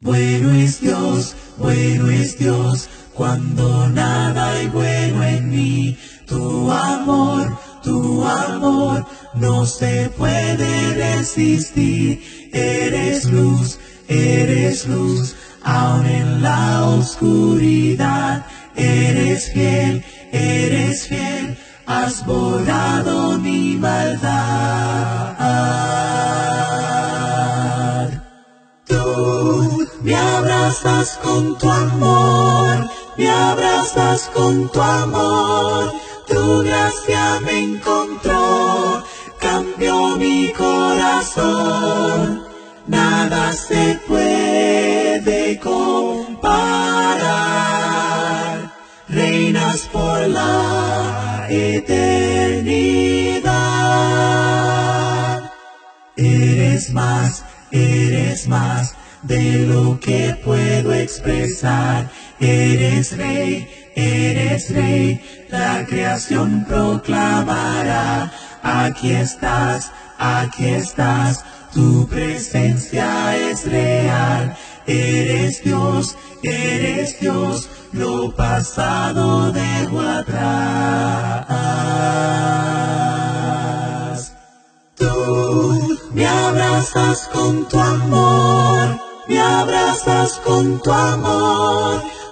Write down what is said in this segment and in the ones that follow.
bueno es Dios, cuando nada hay bueno en mí. Tu amor no se puede resistir. Eres luz, aun en la oscuridad. Eres fiel, has borrado mi maldad. Tú me abrazas con tu amor, tu gracia me encontró, cambió mi corazón. Nada se puede comparar, reinas por la eternidad. Eres más de lo que puedo expresar. Eres rey, la creación proclamará. Aquí estás, tu presencia es real. Eres Dios, lo pasado dejo atrás. Tú me abrazas con tu amor,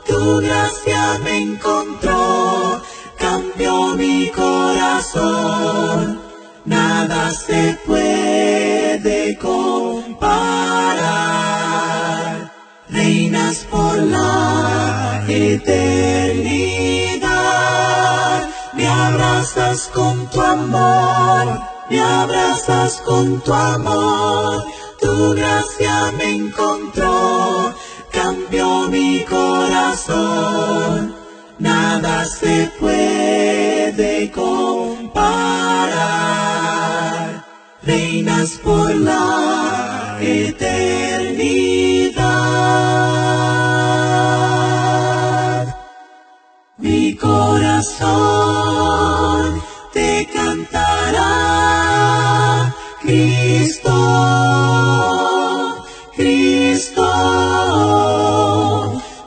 tu gracia me encontró, cambió mi corazón. Nada se puede comparar, reinas por la eternidad. Me abrazas con tu amor, tu gracia me encontró, cambió mi corazón. Nada se puede comparar, reinas por la eternidad. Mi corazón te cantará, Cristo,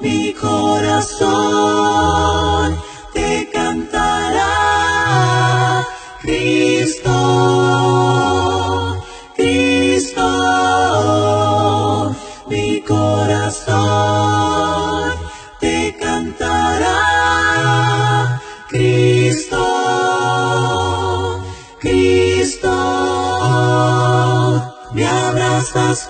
mi corazón te cantará, Cristo, mi corazón te cantará, Cristo, me abrazas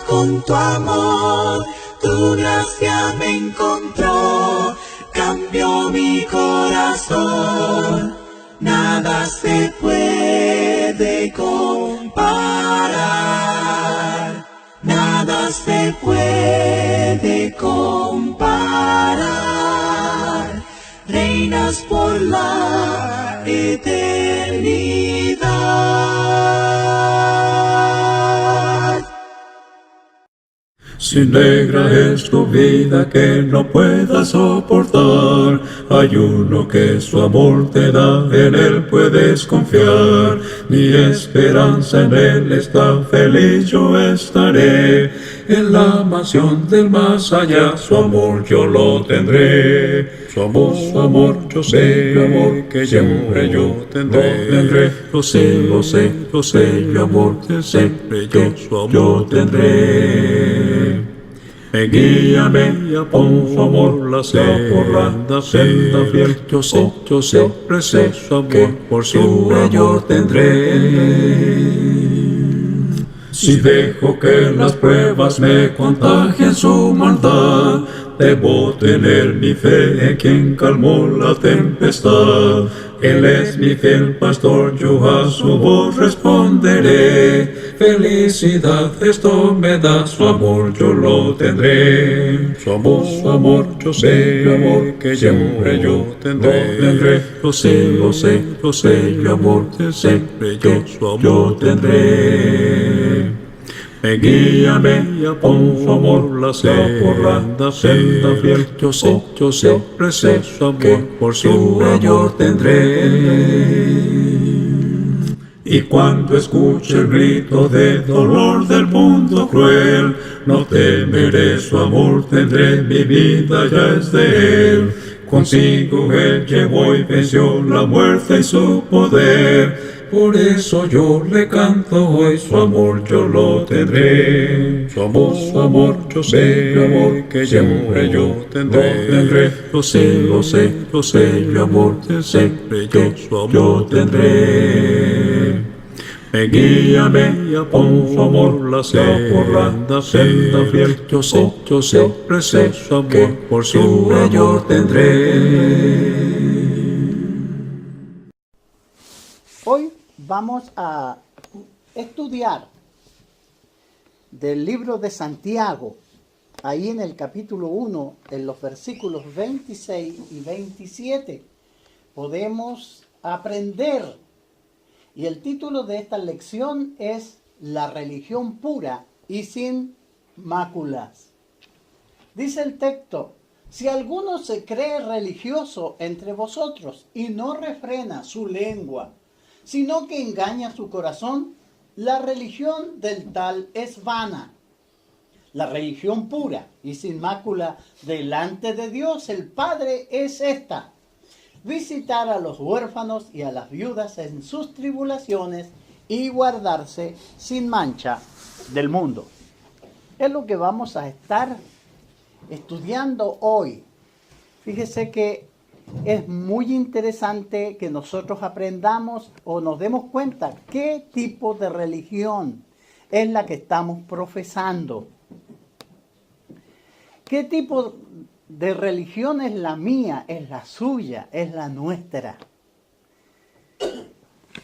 con tu amor, tu gracia me encontró, cambió mi corazón. Nada se puede comparar, nada se puede comparar, reinas por la eternidad. Si negra es tu vida que no puedas soportar, hay uno que su amor te da, en él puedes confiar. Mi esperanza en él está, feliz yo estaré, en la mansión del más allá, su amor yo lo tendré. Su amor yo sé, que siempre yo tendré. Lo sé, mi amor que siempre yo tendré. Me guía con su amor, la senda fiel. Yo siempre sé su amor, por siempre yo tendré. Si dejo que las pruebas me contagien su maldad, debo tener mi fe en quien calmó la tempestad. Él es mi fiel pastor, yo a su voz responderé. Felicidad esto me da, su amor yo lo tendré. Su amor yo sé, mi amor que siempre yo tendré. Lo sé, mi amor que siempre yo tendré. Me guía con su amor, la senda fiel. Yo siempre sé su amor, por siempre yo tendré. Y cuando escuche el grito de dolor del mundo cruel, no temeré, su amor tendré, mi vida ya es de Él. Consigo Él llevó y venció la muerte y su poder. Por eso yo le canto hoy, su amor yo lo tendré. Su amor, yo sé, mi amor, que siempre yo tendré. Lo sé, mi amor, siempre yo su amor tendré. Me guía con su amor, la senda fiel. Yo siempre sé su amor, por siempre yo tendré. Hoy vamos a estudiar del libro de Santiago, ahí en el capítulo 1, en los versículos 26 y 27. Podemos aprender, y el título de esta lección es La religión pura y sin máculas. Dice el texto: si alguno se cree religioso entre vosotros y no refrena su lengua, sino que engaña su corazón, la religión del tal es vana. La religión pura y sin mácula delante de Dios el Padre es esta: visitar a los huérfanos y a las viudas en sus tribulaciones y guardarse sin mancha del mundo. Es lo que vamos a estar estudiando hoy. Fíjese que es muy interesante que nosotros aprendamos o nos demos cuenta qué tipo de religión es la que estamos profesando. ¿Qué tipo de religión es la mía, es la suya, es la nuestra?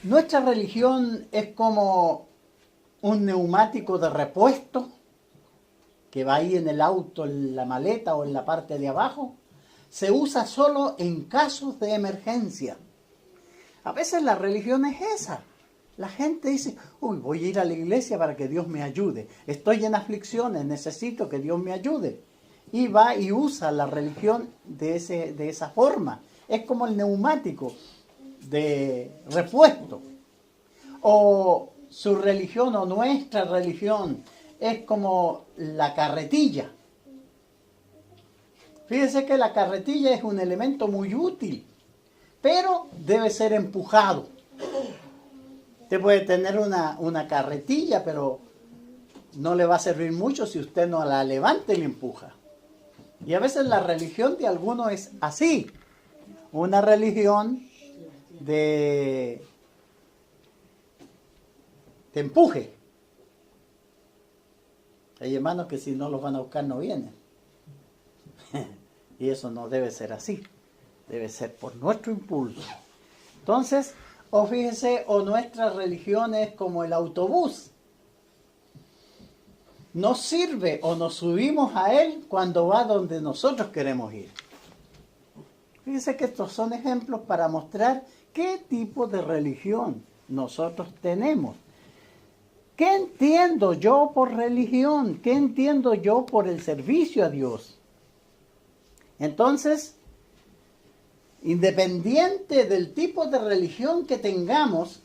Nuestra religión es como un neumático de repuesto que va ahí en el auto, en la maleta o en la parte de abajo. Se usa solo en casos de emergencia. A veces la religión es esa. La gente dice: uy, voy a ir a la iglesia para que Dios me ayude. Estoy en aflicciones, necesito que Dios me ayude. Y va y usa la religión de esa forma. Es como el neumático de repuesto. O su religión o nuestra religión es como la carretilla. Fíjense que la carretilla es un elemento muy útil, pero debe ser empujado. Usted puede tener una carretilla, pero no le va a servir mucho si usted no la levanta y la empuja. Y a veces la religión de algunos es así. Una religión de empuje. Hay hermanos que si no los van a buscar no vienen. Y eso no debe ser así. Debe ser por nuestro impulso. Entonces, o fíjese, o nuestra religión es como el autobús. Nos sirve o nos subimos a él cuando va donde nosotros queremos ir. Fíjese que estos son ejemplos para mostrar qué tipo de religión nosotros tenemos. ¿Qué entiendo yo por religión? ¿Qué entiendo yo por el servicio a Dios? Entonces, independiente del tipo de religión que tengamos,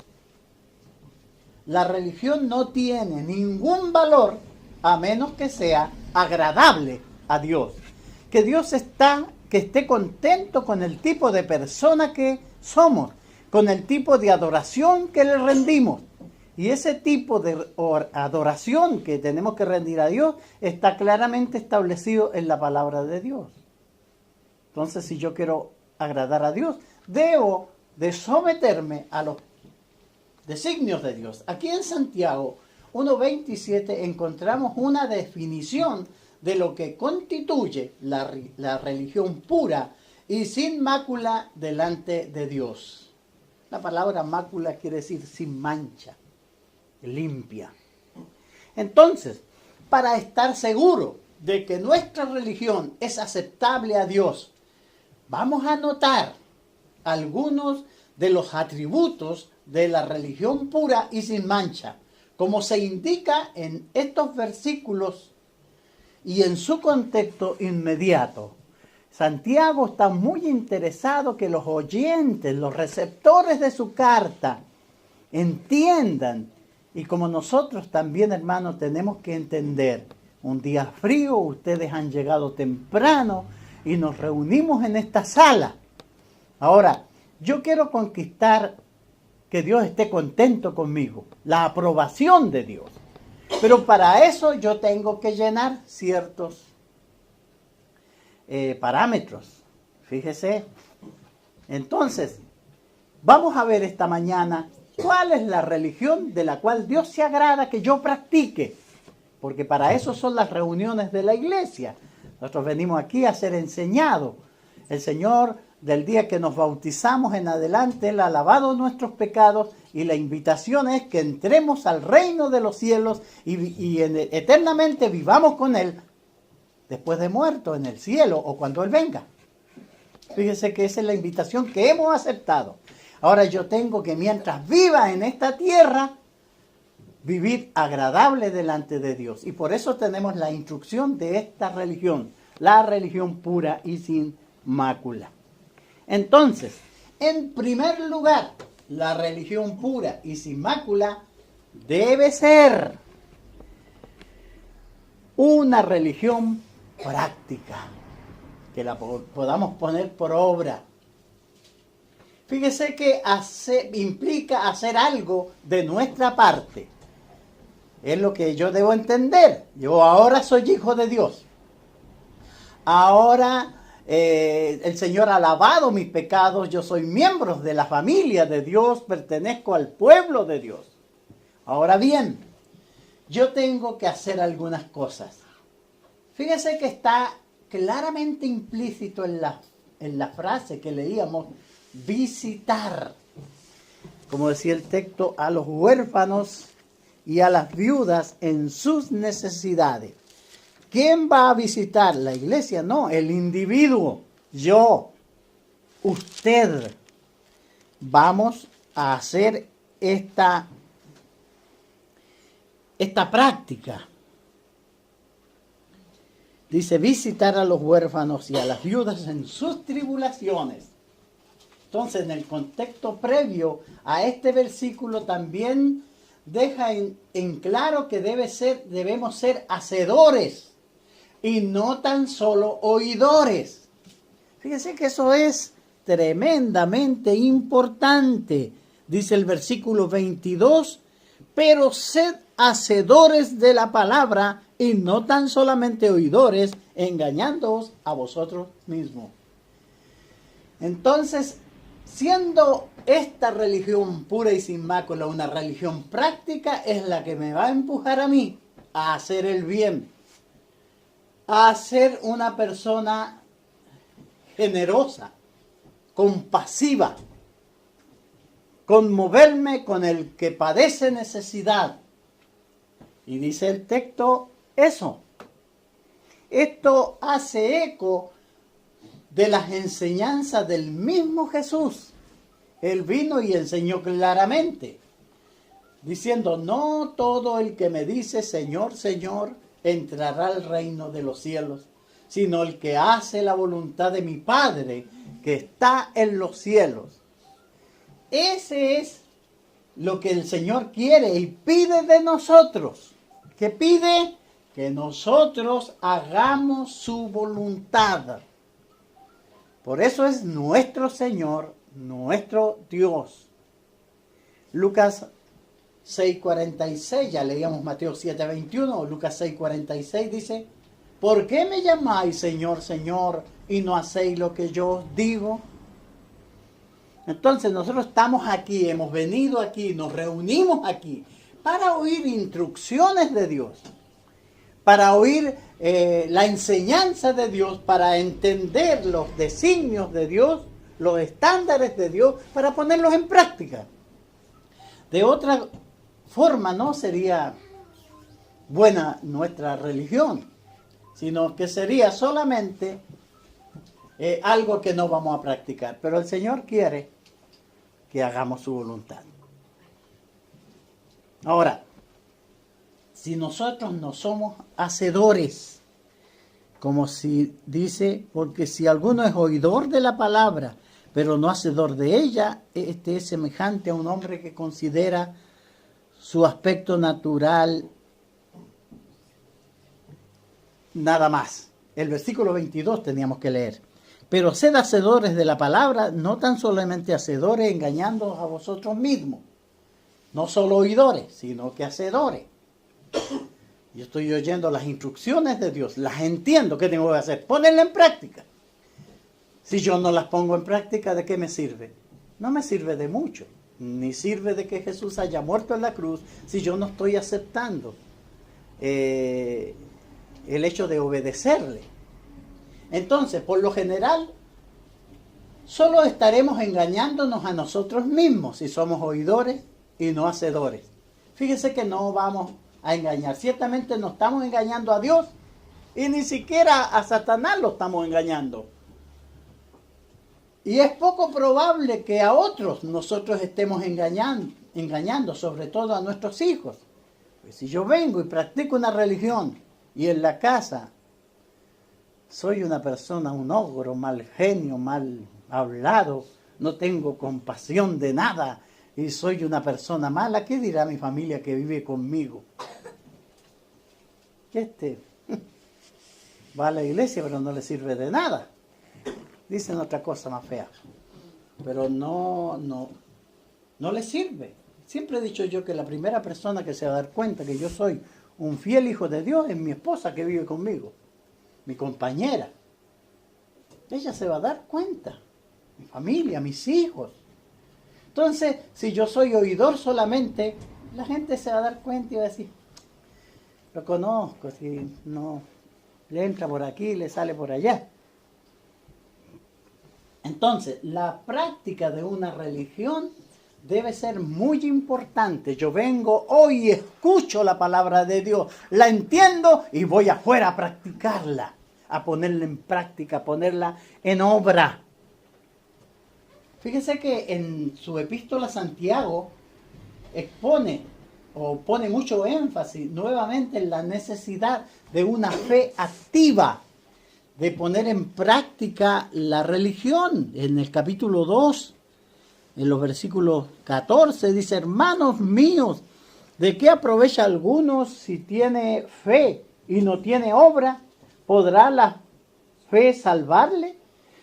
la religión no tiene ningún valor a menos que sea agradable a Dios. Que Dios esté contento con el tipo de persona que somos, con el tipo de adoración que le rendimos. Y ese tipo de adoración que tenemos que rendir a Dios está claramente establecido en la palabra de Dios. Entonces, si yo quiero agradar a Dios, debo de someterme a los designios de Dios. Aquí en Santiago 1:27 encontramos una definición de lo que constituye la religión pura y sin mácula delante de Dios. La palabra mácula quiere decir sin mancha, limpia. Entonces, para estar seguro de que nuestra religión es aceptable a Dios, vamos a notar algunos de los atributos de la religión pura y sin mancha, como se indica en estos versículos y en su contexto inmediato. Santiago está muy interesado que los oyentes, los receptores de su carta, entiendan. Y como nosotros también, hermanos, tenemos que entender, un día frío, ustedes han llegado temprano y nos reunimos en esta sala. Ahora, yo quiero conquistar que Dios esté contento conmigo, la aprobación de Dios. Pero para eso yo tengo que llenar ciertos parámetros. Fíjese. Entonces, vamos a ver esta mañana cuál es la religión de la cual Dios se agrada que yo practique. Porque para eso son las reuniones de la iglesia. Nosotros venimos aquí a ser enseñados. El Señor, del día que nos bautizamos en adelante, Él ha lavado nuestros pecados y la invitación es que entremos al reino de los cielos y eternamente vivamos con Él después de muerto en el cielo o cuando Él venga. Fíjese que esa es la invitación que hemos aceptado. Ahora yo tengo que mientras viva en esta tierra, vivir agradable delante de Dios. Y por eso tenemos la instrucción de esta religión, la religión pura y sin mácula. Entonces, en primer lugar, la religión pura y sin mácula debe ser una religión práctica, que la podamos poner por obra. Fíjese que implica hacer algo de nuestra parte. Es lo que yo debo entender. Yo ahora soy hijo de Dios. Ahora el Señor ha lavado mis pecados. Yo soy miembro de la familia de Dios. Pertenezco al pueblo de Dios. Ahora bien, yo tengo que hacer algunas cosas. Fíjese que está claramente implícito en la frase que leíamos, visitar. Como decía el texto, a los huérfanos y a las viudas en sus necesidades. ¿Quién va a visitar? La iglesia, no, el individuo, yo, usted. Vamos a hacer esta práctica. Dice, visitar a los huérfanos y a las viudas en sus tribulaciones. Entonces, en el contexto previo a este versículo también deja en claro que debemos ser hacedores y no tan solo oidores. Fíjense que eso es tremendamente importante. Dice el versículo 22, pero sed hacedores de la palabra y no tan solamente oidores, engañándoos a vosotros mismos. Entonces, siendo esta religión pura y sin mácula una religión práctica, es la que me va a empujar a mí a hacer el bien, a ser una persona generosa, compasiva, conmoverme con el que padece necesidad. Y dice el texto eso. Esto hace eco de las enseñanzas del mismo Jesús. Él vino y enseñó claramente, diciendo, no todo el que me dice Señor, Señor, entrará al reino de los cielos, sino el que hace la voluntad de mi Padre que está en los cielos. Ese es lo que el Señor quiere y pide de nosotros. ¿Qué pide? Que nosotros hagamos su voluntad. Por eso es nuestro Señor, nuestro Dios. Lucas 6:46, ya leíamos Mateo 7:21, Lucas 6:46 dice, ¿por qué me llamáis Señor, Señor, y no hacéis lo que yo os digo? Entonces nosotros estamos aquí, hemos venido aquí, nos reunimos aquí para oír instrucciones de Dios, para oír la enseñanza de Dios, para entender los designios de Dios, los estándares de Dios, para ponerlos en práctica. De otra forma no sería buena nuestra religión, sino que sería solamente algo que no vamos a practicar. Pero el Señor quiere que hagamos su voluntad. Ahora, si nosotros no somos hacedores, como si dice, porque si alguno es oidor de la palabra, pero no hacedor de ella, este es semejante a un hombre que considera su aspecto natural nada más. El versículo 22 teníamos que leer. Pero sed hacedores de la palabra, no tan solamente hacedores engañándoos a vosotros mismos. No solo oidores, sino que hacedores. Yo estoy oyendo las instrucciones de Dios, las entiendo. ¿Qué tengo que hacer? Ponerlas en práctica. Si yo no las pongo en práctica, ¿de qué me sirve? No me sirve de mucho. Ni sirve de que Jesús haya muerto en la cruz si yo no estoy aceptando el hecho de obedecerle. Entonces, por lo general, solo estaremos engañándonos a nosotros mismos si somos oidores y no hacedores. Fíjese que no vamos a engañar. Ciertamente no estamos engañando a Dios y ni siquiera a Satanás lo estamos engañando. Y es poco probable que a otros nosotros estemos engañando, sobre todo a nuestros hijos. Pues si yo vengo y practico una religión y en la casa soy una persona, un ogro, mal genio, mal hablado, no tengo compasión de nada y soy una persona mala, ¿qué dirá mi familia que vive conmigo? Va a la iglesia pero no le sirve de nada. Dicen otra cosa más fea, pero no le sirve. Siempre he dicho yo que la primera persona que se va a dar cuenta que yo soy un fiel hijo de Dios es mi esposa que vive conmigo, mi compañera. Ella se va a dar cuenta, mi familia, mis hijos. Entonces, si yo soy oidor solamente, la gente se va a dar cuenta y va a decir, lo conozco, si no, le entra por aquí, le sale por allá. Entonces, la práctica de una religión debe ser muy importante. Yo vengo hoy y escucho la palabra de Dios, la entiendo y voy afuera a practicarla, a ponerla en práctica, a ponerla en obra. Fíjese que en su epístola Santiago expone o pone mucho énfasis nuevamente en la necesidad de una fe activa, de poner en práctica la religión. En el capítulo 2, en los versículos 14, dice, hermanos míos, ¿de qué aprovecha alguno si tiene fe y no tiene obra? ¿Podrá la fe salvarle?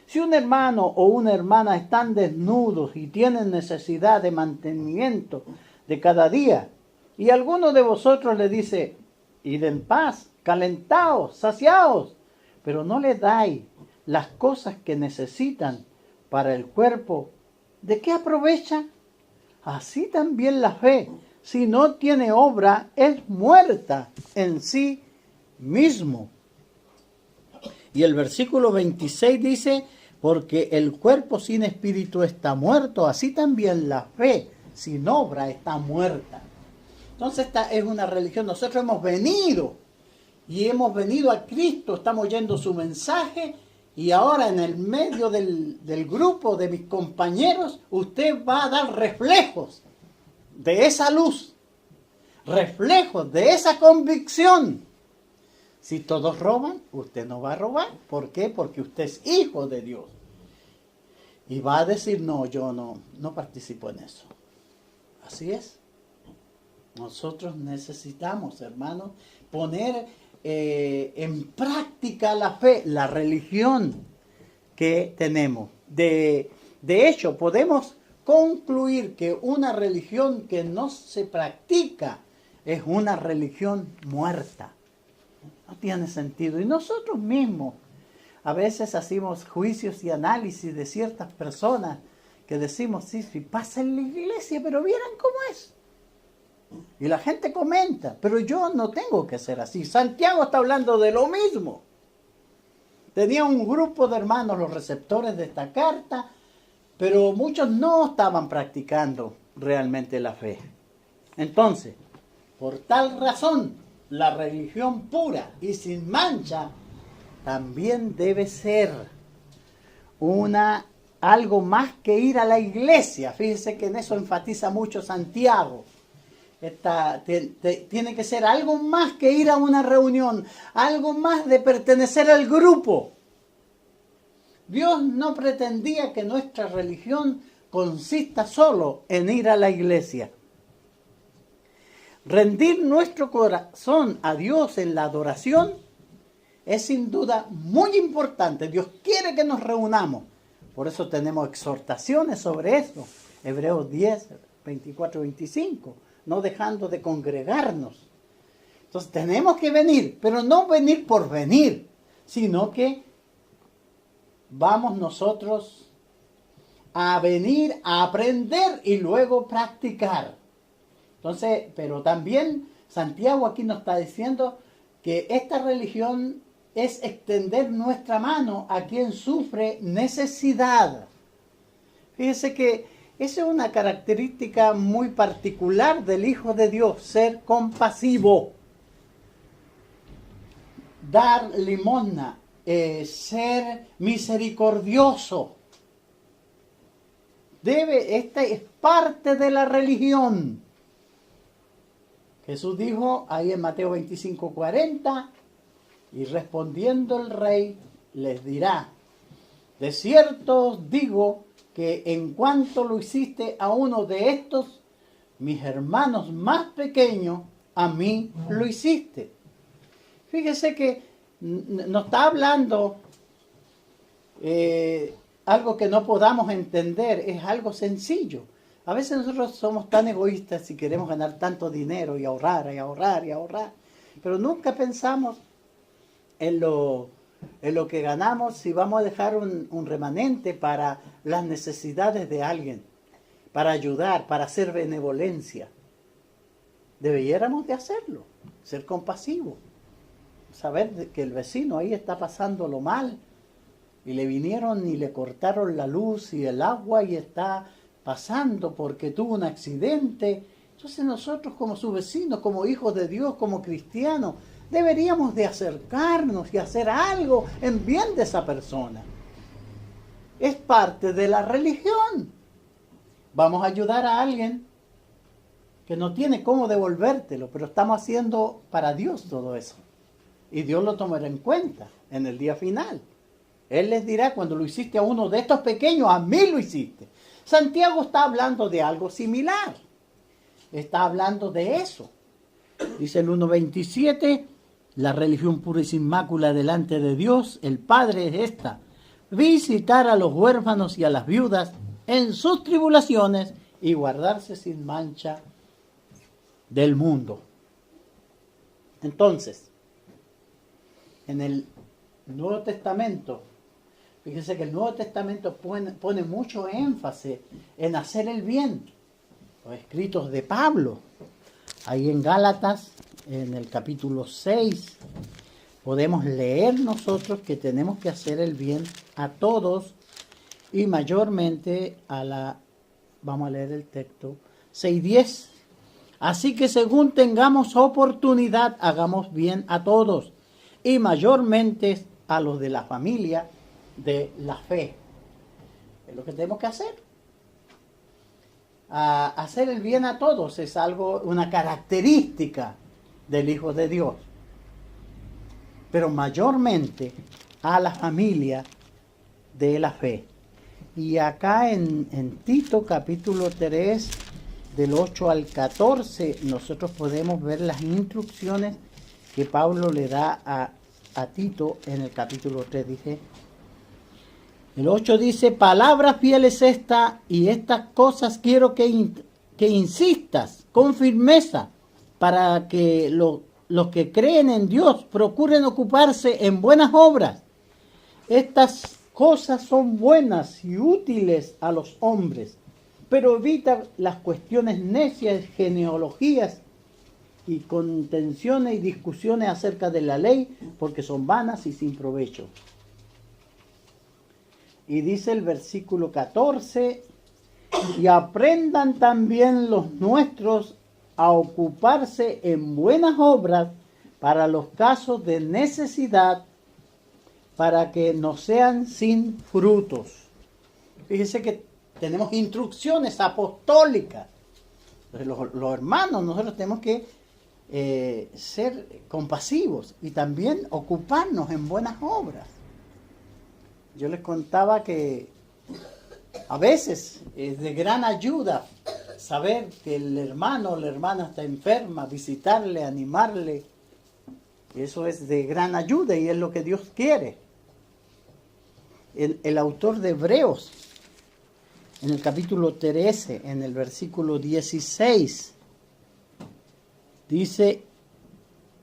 Si un hermano o una hermana están desnudos y tienen necesidad de mantenimiento de cada día, y alguno de vosotros le dice, id en paz, calentaos, saciaos, pero no le dais las cosas que necesitan para el cuerpo, ¿de qué aprovecha? Así también la fe, si no tiene obra, es muerta en sí mismo. Y el versículo 26 dice, porque el cuerpo sin espíritu está muerto, así también la fe sin obra está muerta. Entonces esta es una religión. Nosotros hemos venido a Cristo, estamos oyendo su mensaje y ahora en el medio del grupo de mis compañeros usted va a dar reflejos de esa luz, reflejos de esa convicción. Si todos roban, usted no va a robar. ¿Por qué? Porque usted es hijo de Dios. Y va a decir, no, yo no participo en eso. Así es. Nosotros necesitamos, hermanos, poner en práctica la fe, la religión que tenemos. De hecho, podemos concluir que una religión que no se practica es una religión muerta. No tiene sentido. Y nosotros mismos a veces hacemos juicios y análisis de ciertas personas que decimos, sí, pasa en la iglesia, pero vieran cómo es. Y la gente comenta, pero yo no tengo que ser así. Santiago está hablando de lo mismo. Tenía un grupo de hermanos, los receptores de esta carta, pero muchos no estaban practicando realmente la fe. Entonces, por tal razón, la religión pura y sin mancha también debe ser algo más que ir a la iglesia. Fíjense que en eso enfatiza mucho Santiago. Tiene que ser algo más que ir a una reunión, algo más de pertenecer al grupo. Dios no pretendía que nuestra religión consista solo en ir a la iglesia. Rendir nuestro corazón a Dios en la adoración es sin duda muy importante. Dios quiere que nos reunamos. Por eso tenemos exhortaciones sobre eso. Hebreos 10, 24, 25. No dejando de congregarnos. Entonces tenemos que venir, pero no venir por venir, sino que vamos nosotros a venir a aprender y luego practicar. Entonces, pero también Santiago aquí nos está diciendo que esta religión es extender nuestra mano a quien sufre necesidad. Fíjese que esa es una característica muy particular del Hijo de Dios, ser compasivo, dar limosna, ser misericordioso. Esta es parte de la religión. Jesús dijo ahí en Mateo 25:40, y respondiendo el rey les dirá: de cierto os digo que en cuanto lo hiciste a uno de estos, mis hermanos más pequeños, a mí lo hiciste. Fíjese que nos está hablando algo que no podamos entender, es algo sencillo. A veces nosotros somos tan egoístas y queremos ganar tanto dinero y ahorrar, y ahorrar, y ahorrar, pero nunca pensamos en lo que ganamos, si vamos a dejar un remanente para las necesidades de alguien, para ayudar, para hacer benevolencia. Debiéramos de hacerlo, ser compasivos, saber que el vecino ahí está pasándolo mal y le vinieron y le cortaron la luz y el agua y está pasando porque tuvo un accidente. Entonces nosotros como sus vecinos, como hijos de Dios, como cristianos, deberíamos de acercarnos y hacer algo en bien de esa persona. Es parte de la religión. Vamos a ayudar a alguien que no tiene cómo devolvértelo, pero estamos haciendo para Dios todo eso. Y Dios lo tomará en cuenta en el día final. Él les dirá: cuando lo hiciste a uno de estos pequeños, a mí lo hiciste. Santiago está hablando de algo similar. Está hablando de eso. Dice el 1:27, la religión pura y sin mácula delante de Dios, el Padre, es esta: visitar a los huérfanos y a las viudas en sus tribulaciones y guardarse sin mancha del mundo. Entonces, en el Nuevo Testamento, fíjese que el Nuevo Testamento pone mucho énfasis en hacer el bien. Los escritos de Pablo, ahí en Gálatas, en el capítulo 6, podemos leer nosotros que tenemos que hacer el bien a todos y mayormente vamos a leer el texto, 6:10. Así que según tengamos oportunidad, hagamos bien a todos y mayormente a los de la familia de la fe. Es lo que tenemos que hacer. Hacer el bien a todos es una característica del Hijo de Dios. Pero mayormente a la familia de la fe. Y acá en Tito capítulo 3, del 8 al 14, nosotros podemos ver las instrucciones que Pablo le da a Tito en el capítulo 3. Dice, el 8 dice: palabra fiel es esta, y estas cosas quiero que insistas con firmeza, para que los que creen en Dios procuren ocuparse en buenas obras. Estas cosas son buenas y útiles a los hombres, pero evita las cuestiones necias, genealogías y contenciones y discusiones acerca de la ley, porque son vanas y sin provecho. Y dice el versículo 14, y aprendan también los nuestros a ocuparse en buenas obras para los casos de necesidad, para que no sean sin frutos. Fíjese que tenemos instrucciones apostólicas. Entonces, los hermanos, nosotros tenemos que ser compasivos y también ocuparnos en buenas obras. Yo les contaba que a veces es de gran ayuda saber que el hermano o la hermana está enferma, visitarle, animarle. Eso es de gran ayuda y es lo que Dios quiere. El autor de Hebreos, en el capítulo 13, en el versículo 16, dice: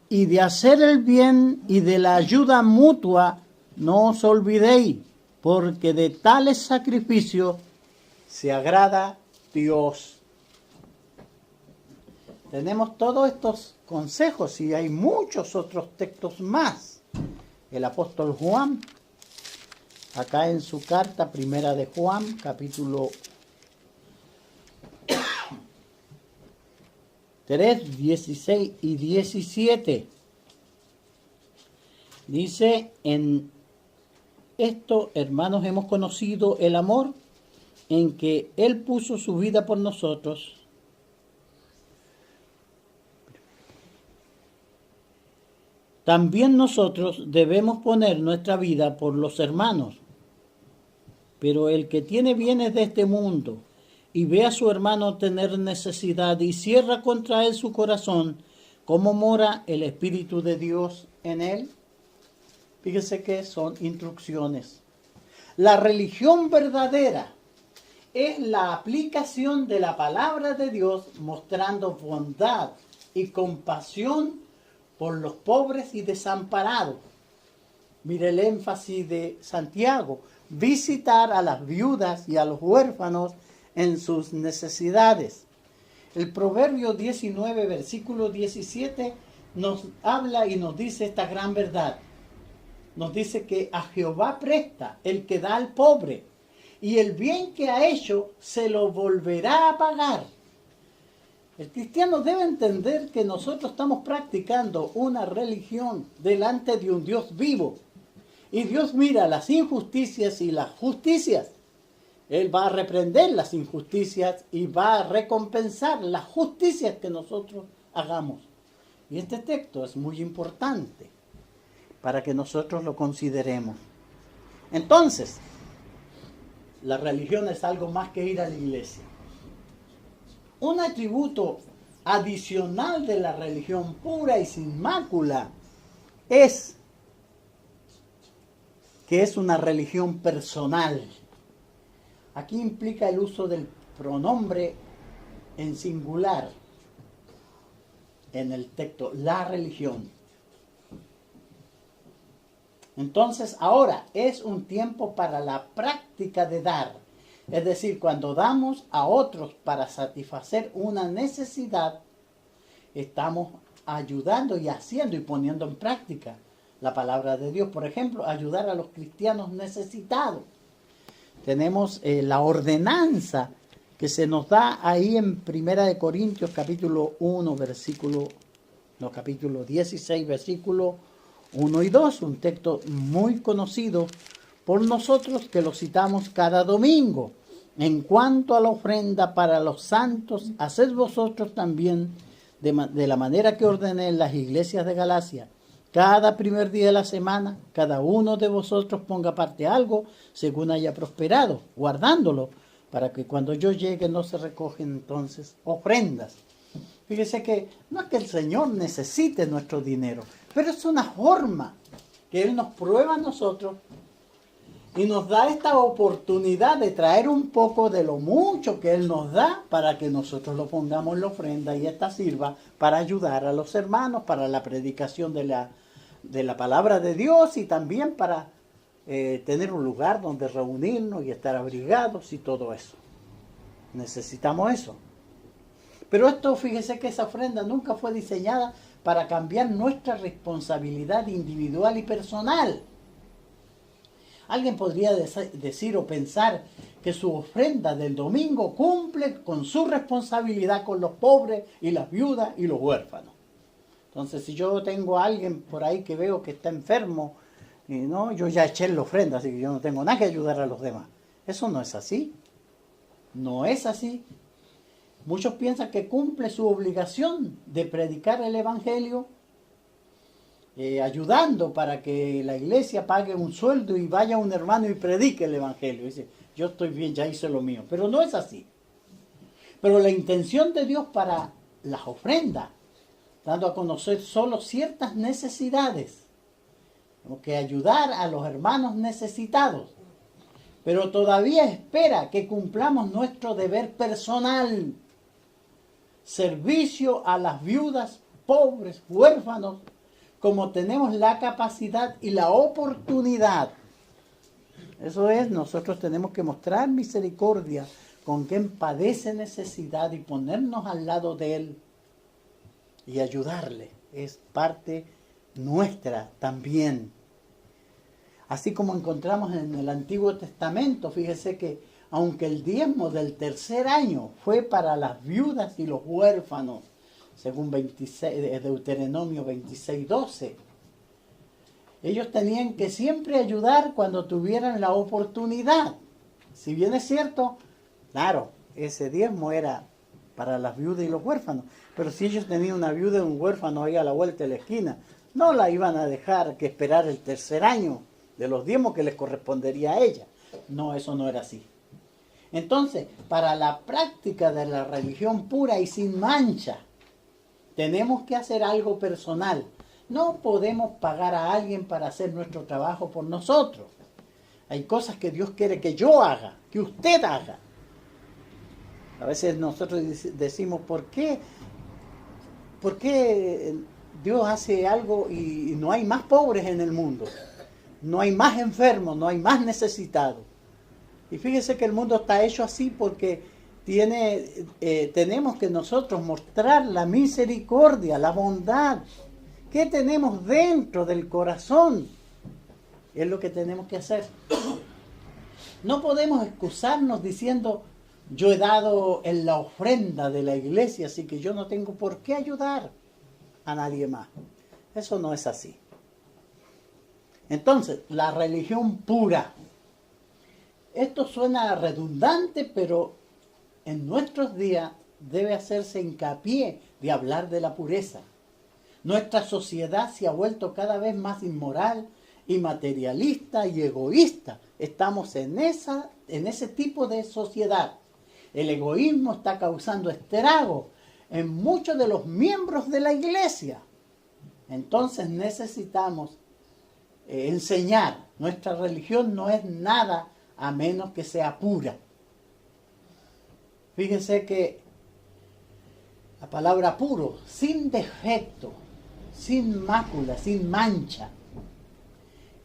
y de hacer el bien y de la ayuda mutua no os olvidéis, porque de tales sacrificios se agrada Dios. Tenemos todos estos consejos y hay muchos otros textos más. El apóstol Juan, acá en su carta primera de Juan, capítulo 3, 16 y 17. Dice: en esto, hermanos, hemos conocido el amor en que Él puso su vida por nosotros. También nosotros debemos poner nuestra vida por los hermanos. Pero el que tiene bienes de este mundo y ve a su hermano tener necesidad y cierra contra él su corazón, ¿cómo mora el Espíritu de Dios en él? Fíjese que son instrucciones. La religión verdadera es la aplicación de la palabra de Dios mostrando bondad y compasión por los pobres y desamparados. Mire el énfasis de Santiago: visitar a las viudas y a los huérfanos en sus necesidades. El Proverbio 19, versículo 17, nos habla y nos dice esta gran verdad. Nos dice que a Jehová presta el que da al pobre, y el bien que ha hecho se lo volverá a pagar. El cristiano debe entender que nosotros estamos practicando una religión delante de un Dios vivo. Y Dios mira las injusticias y las justicias. Él va a reprender las injusticias y va a recompensar las justicias que nosotros hagamos. Y este texto es muy importante para que nosotros lo consideremos. Entonces, la religión es algo más que ir a la iglesia. Un atributo adicional de la religión pura y sin mácula es que es una religión personal. Aquí implica el uso del pronombre en singular en el texto, la religión. Entonces, ahora es un tiempo para la práctica de dar. Es decir, cuando damos a otros para satisfacer una necesidad, estamos ayudando y haciendo y poniendo en práctica la palabra de Dios. Por ejemplo, ayudar a los cristianos necesitados. Tenemos la ordenanza que se nos da ahí en 1 Corintios capítulo 1, capítulo 16, versículo 1 y 2, un texto muy conocido por nosotros que lo citamos cada domingo. En cuanto a la ofrenda para los santos, haced vosotros también de la manera que ordené en las iglesias de Galacia. Cada primer día de la semana, cada uno de vosotros ponga aparte algo según haya prosperado, guardándolo, para que cuando yo llegue no se recogen entonces ofrendas. Fíjese que no es que el Señor necesite nuestro dinero, pero es una forma que Él nos prueba a nosotros y nos da esta oportunidad de traer un poco de lo mucho que Él nos da para que nosotros lo pongamos en la ofrenda y esta sirva para ayudar a los hermanos, para la predicación de la palabra de Dios y también para tener un lugar donde reunirnos y estar abrigados y todo eso. Necesitamos eso. Pero esto, fíjese que esa ofrenda nunca fue diseñada para cambiar nuestra responsabilidad individual y personal. Alguien podría decir o pensar que su ofrenda del domingo cumple con su responsabilidad con los pobres y las viudas y los huérfanos. Entonces, si yo tengo a alguien por ahí que veo que está enfermo, y no, yo ya eché la ofrenda, así que yo no tengo nada que ayudar a los demás. Eso no es así. No es así. Muchos piensan que cumple su obligación de predicar el Evangelio ayudando para que la iglesia pague un sueldo y vaya un hermano y predique el evangelio. Dice, yo estoy bien, ya hice lo mío. Pero no es así. Pero la intención de Dios para las ofrendas, dando a conocer solo ciertas necesidades. Tenemos que ayudar a los hermanos necesitados. Pero todavía espera que cumplamos nuestro deber personal. Servicio a las viudas, pobres, huérfanos, como tenemos la capacidad y la oportunidad. Eso es, nosotros tenemos que mostrar misericordia con quien padece necesidad y ponernos al lado de él y ayudarle. Es parte nuestra también. Así como encontramos en el Antiguo Testamento, fíjese que aunque el diezmo del tercer año fue para las viudas y los huérfanos, según Deuteronomio 26:12, ellos tenían que siempre ayudar cuando tuvieran la oportunidad. Si bien es cierto, claro, ese diezmo era para las viudas y los huérfanos, pero si ellos tenían una viuda y un huérfano ahí a la vuelta de la esquina, no la iban a dejar que esperar el tercer año de los diezmos que les correspondería a ella. No, eso no era así. Entonces, para la práctica de la religión pura y sin mancha, tenemos que hacer algo personal. No podemos pagar a alguien para hacer nuestro trabajo por nosotros. Hay cosas que Dios quiere que yo haga, que usted haga. A veces nosotros decimos, ¿por qué Dios hace algo y no hay más pobres en el mundo? No hay más enfermos, no hay más necesitados. Y fíjese que el mundo está hecho así porque tenemos que nosotros mostrar la misericordia, la bondad. ¿Qué tenemos dentro del corazón? Es lo que tenemos que hacer. No podemos excusarnos diciendo, yo he dado en la ofrenda de la iglesia, así que yo no tengo por qué ayudar a nadie más. Eso no es así. Entonces, la religión pura. Esto suena redundante, pero en nuestros días debe hacerse hincapié de hablar de la pureza. Nuestra sociedad se ha vuelto cada vez más inmoral y materialista y egoísta. Estamos en ese tipo de sociedad. El egoísmo está causando estrago en muchos de los miembros de la iglesia. Entonces necesitamos enseñar. Nuestra religión no es nada a menos que sea pura. Fíjense que la palabra puro, sin defecto, sin mácula, sin mancha,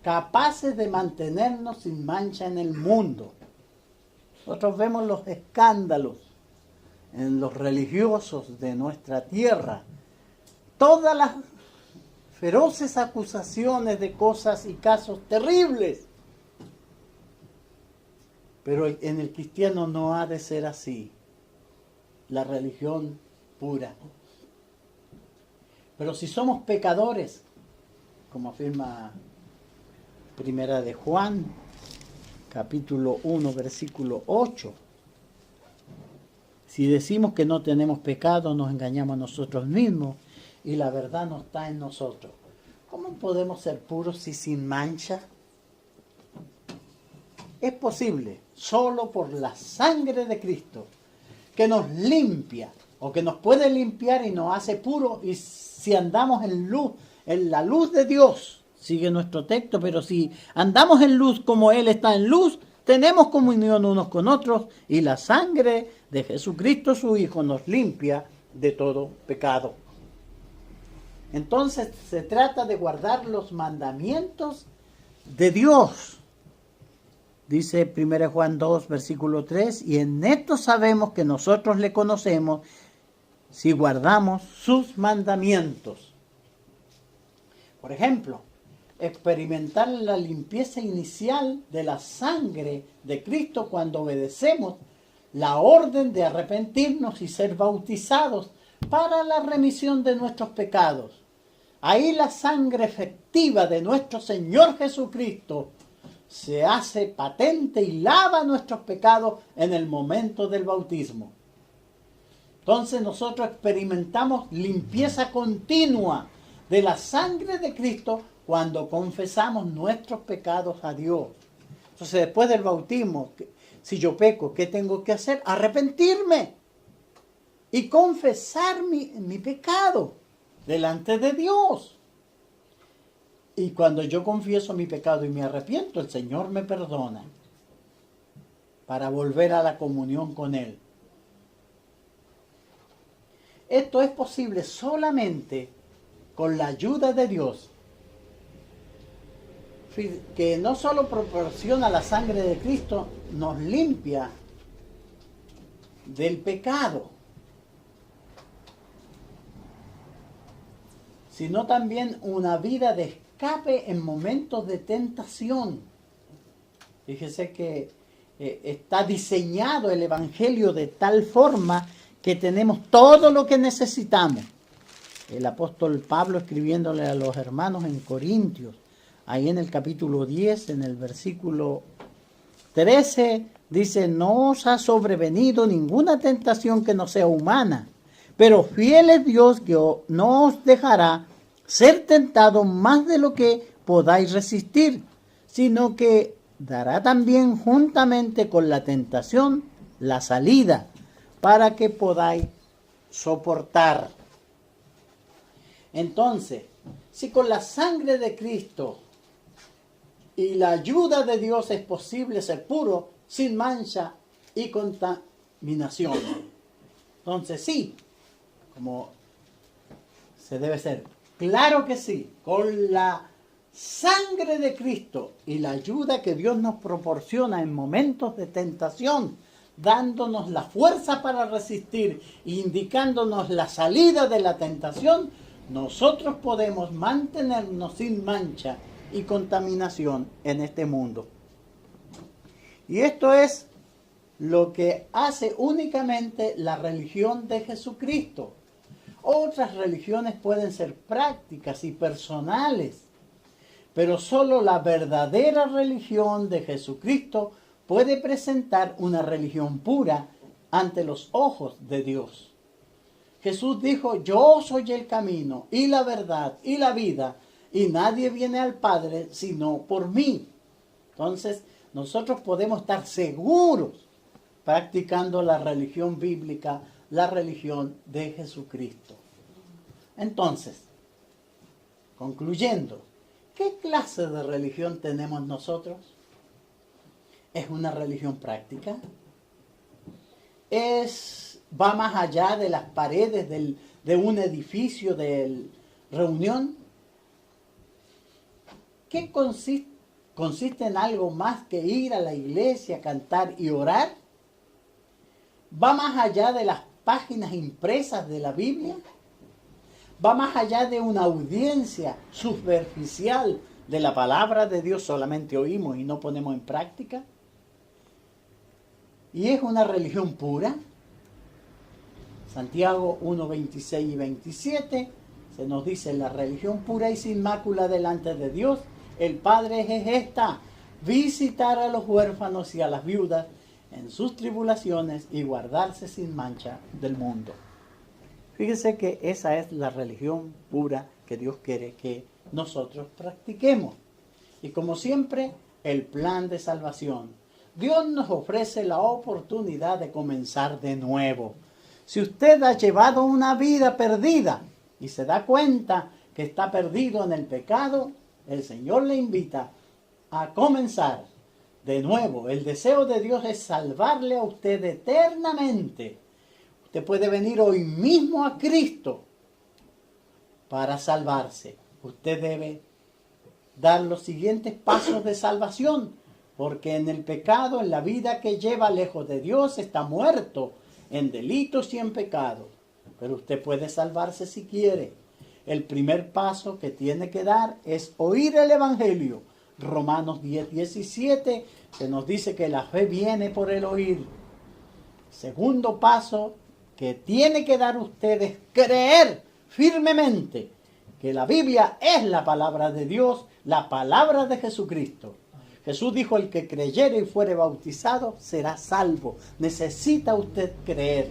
capaces de mantenernos sin mancha en el mundo. Nosotros vemos los escándalos en los religiosos de nuestra tierra, todas las feroces acusaciones de cosas y casos terribles. Pero en el cristiano no ha de ser así, la religión pura. Pero si somos pecadores, como afirma Primera de Juan, capítulo 1, versículo 8, si decimos que no tenemos pecado, nos engañamos a nosotros mismos y la verdad no está en nosotros. ¿Cómo podemos ser puros y sin mancha? Es posible solo por la sangre de Cristo, que nos limpia, o que nos puede limpiar y nos hace puros, y si andamos en luz, en la luz de Dios, sigue nuestro texto, pero si andamos en luz como Él está en luz, tenemos comunión unos con otros, y la sangre de Jesucristo su Hijo nos limpia de todo pecado. Entonces se trata de guardar los mandamientos de Dios. Dice 1 Juan 2, versículo 3, y en esto sabemos que nosotros le conocemos si guardamos sus mandamientos. Por ejemplo, experimentar la limpieza inicial de la sangre de Cristo cuando obedecemos la orden de arrepentirnos y ser bautizados para la remisión de nuestros pecados. Ahí la sangre efectiva de nuestro Señor Jesucristo se hace patente y lava nuestros pecados en el momento del bautismo. Entonces nosotros experimentamos limpieza continua de la sangre de Cristo cuando confesamos nuestros pecados a Dios. Entonces, después del bautismo, si yo peco, ¿qué tengo que hacer? Arrepentirme y confesar mi pecado delante de Dios. Y cuando yo confieso mi pecado y me arrepiento, el Señor me perdona para volver a la comunión con Él. Esto es posible solamente con la ayuda de Dios, que no solo proporciona la sangre de Cristo, nos limpia del pecado, sino también una vida de escape en momentos de tentación. Fíjese que está diseñado el Evangelio de tal forma que tenemos todo lo que necesitamos. El apóstol Pablo, escribiéndole a los hermanos en Corintios, ahí en el capítulo 10, en el versículo 13, dice: no os ha sobrevenido ninguna tentación que no sea humana, pero fiel es Dios, que no os dejará ser tentado más de lo que podáis resistir, sino que dará también juntamente con la tentación la salida, para que podáis soportar. Entonces, si con la sangre de Cristo y la ayuda de Dios es posible ser puro, sin mancha y contaminación, entonces sí, como se debe ser. Claro que sí, con la sangre de Cristo y la ayuda que Dios nos proporciona en momentos de tentación, dándonos la fuerza para resistir, indicándonos la salida de la tentación, nosotros podemos mantenernos sin mancha y contaminación en este mundo. Y esto es lo que hace únicamente la religión de Jesucristo. Otras religiones pueden ser prácticas y personales, pero solo la verdadera religión de Jesucristo puede presentar una religión pura ante los ojos de Dios. Jesús dijo: yo soy el camino y la verdad y la vida, y nadie viene al Padre sino por mí. Entonces, nosotros podemos estar seguros practicando la religión bíblica, la religión de Jesucristo. Entonces, concluyendo, ¿qué clase de religión tenemos nosotros? ¿Es una religión práctica? ¿Va más allá de las paredes de un edificio de reunión? ¿Qué consiste en algo más que ir a la iglesia, cantar y orar? ¿Va más allá de las páginas impresas de la Biblia? ¿Va más allá de una audiencia superficial de la palabra de Dios? Solamente oímos y no ponemos en práctica. ¿Y es una religión pura? Santiago 1, 26 y 27 se nos dice: la religión pura y sin mácula delante de Dios el Padre es esta: visitar a los huérfanos y a las viudas en sus tribulaciones y guardarse sin mancha del mundo. Fíjese que esa es la religión pura que Dios quiere que nosotros practiquemos. Y como siempre, el plan de salvación. Dios nos ofrece la oportunidad de comenzar de nuevo. Si usted ha llevado una vida perdida y se da cuenta que está perdido en el pecado, el Señor le invita a comenzar de nuevo. El deseo de Dios es salvarle a usted eternamente. Usted puede venir hoy mismo a Cristo para salvarse. Usted debe dar los siguientes pasos de salvación, porque en el pecado, en la vida que lleva lejos de Dios, está muerto en delitos y en pecados. Pero usted puede salvarse si quiere. El primer paso que tiene que dar es oír el Evangelio. Romanos 10, 17 se nos dice que la fe viene por el oír. Segundo paso que tiene que dar usted es creer firmemente que la Biblia es la palabra de Dios, la palabra de Jesucristo. Jesús dijo: el que creyere y fuere bautizado será salvo. Necesita usted creer.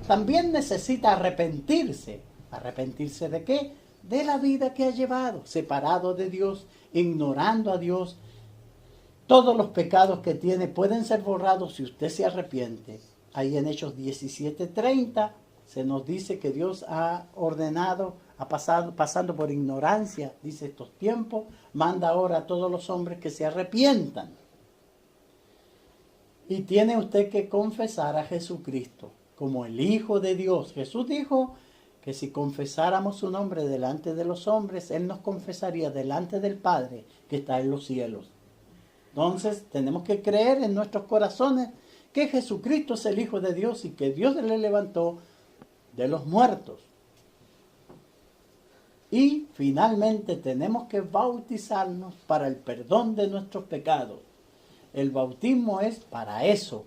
También necesita arrepentirse. ¿Arrepentirse de qué? de la vida que ha llevado, separado de Dios, ignorando a Dios. Todos los pecados que tiene pueden ser borrados si usted se arrepiente. Ahí en Hechos 17:30 se nos dice que Dios ha ordenado, pasando por ignorancia, dice estos tiempos, manda ahora a todos los hombres que se arrepientan. Y tiene usted que confesar a Jesucristo como el Hijo de Dios. Jesús dijo que si confesáramos su nombre delante de los hombres, Él nos confesaría delante del Padre que está en los cielos. Entonces tenemos que creer en nuestros corazones que Jesucristo es el Hijo de Dios y que Dios le levantó de los muertos. Y finalmente tenemos que bautizarnos para el perdón de nuestros pecados. El bautismo es para eso.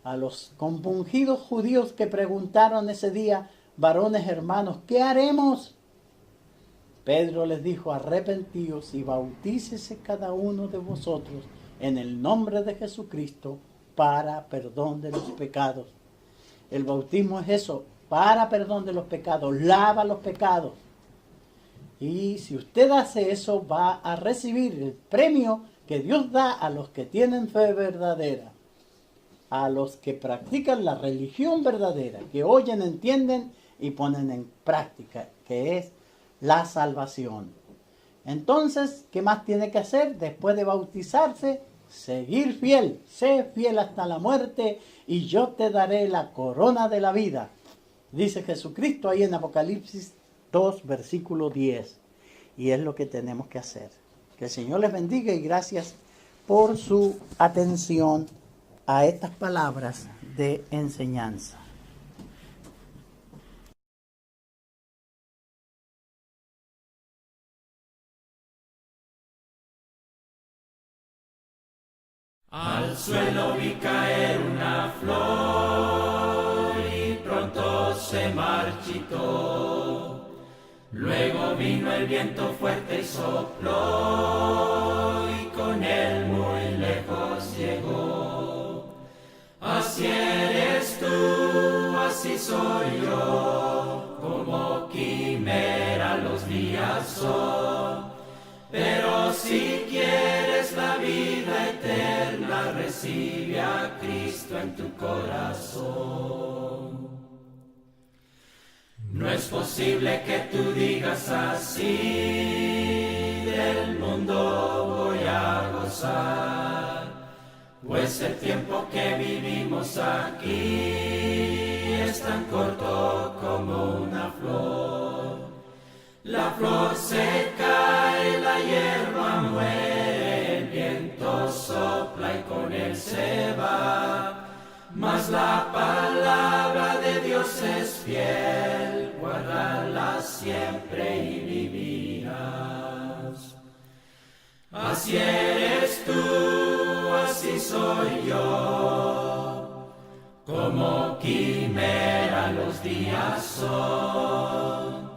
A los compungidos judíos que preguntaron ese día, varones hermanos, ¿qué haremos? Pedro les dijo, arrepentíos y bautícese cada uno de vosotros en el nombre de Jesucristo para perdón de los pecados. El bautismo es eso, para perdón de los pecados, lava los pecados. Y si usted hace eso, va a recibir el premio que Dios da a los que tienen fe verdadera, a los que practican la religión verdadera, que oyen, entienden y ponen en práctica, que es la salvación. Entonces, ¿qué más tiene que hacer después de bautizarse? Seguir fiel, sé fiel hasta la muerte y yo te daré la corona de la vida. Dice Jesucristo ahí en Apocalipsis 2, versículo 10. Y es lo que tenemos que hacer. Que el Señor les bendiga y gracias por su atención a estas palabras de enseñanza. Al suelo vi caer una flor y pronto se marchitó. Luego vino el viento fuerte y sopló y con él muy lejos llegó. Así eres tú, así soy yo, como quimera los días son. Pero si quieres la vida eterna, recibe a Cristo en tu corazón. No es posible que tú digas así, del mundo voy a gozar, pues el tiempo que vivimos aquí es tan corto como una flor. La flor se cae, la hierba muere, el viento sopla y con él se va. Mas la palabra de Dios es fiel, guárdala siempre y vivirás. Así eres tú, así soy yo, como quimera los días son.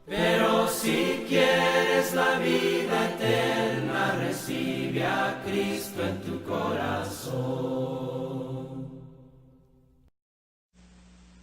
Pero si quieres la vida eterna, recibe a Cristo en tu corazón.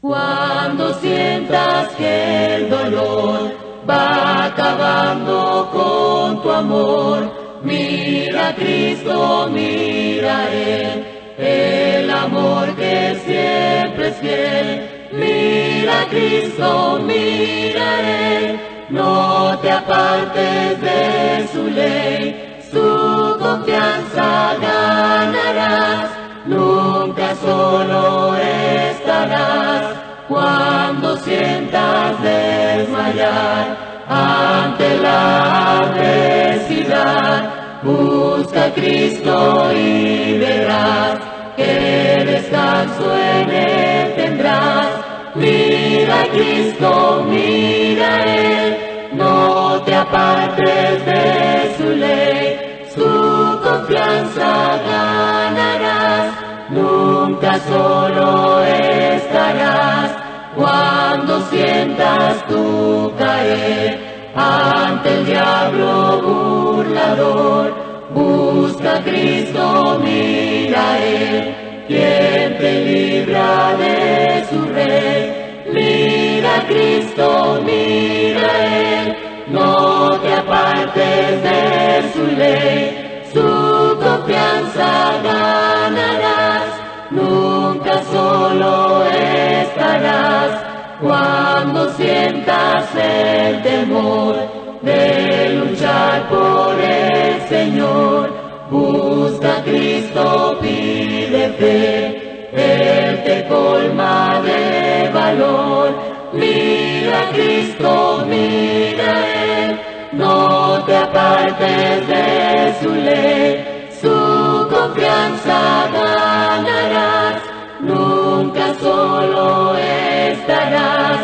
Cuando sientas que el dolor va acabando con tu amor, mira a Cristo, mira a Él, el amor que siempre es fiel. Mira a Cristo, mira a Él, no te apartes de su ley, su confianza ganarás, nunca solo estarás. Cuando sientas desmayar ante la adversidad, busca a Cristo y verás que descanso en Él tendrás. Mira a Cristo, mira a Él, no te apartes de su ley, su confianza ganarás, nunca solo estarás. Cuando sientas tú caer ante el diablo burlador, busca a Cristo, mira a Él, quien te libra de su rey. Mira Mira a Cristo, mira a Él, no te apartes de su ley, su confianza ganarás, nunca solo estarás. Cuando sientas el temor de luchar por el Señor, busca a Cristo, pide fe, Él te colma de valor. Mira a Cristo, mira a Él, no te apartes de su ley, su confianza ganarás, nunca solo estarás.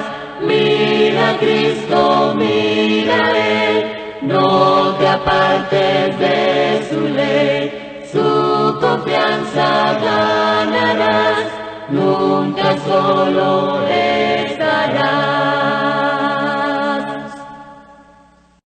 Mira a Cristo, mira a Él, no te apartes de su ley, su confianza ganarás, nunca solo estarás.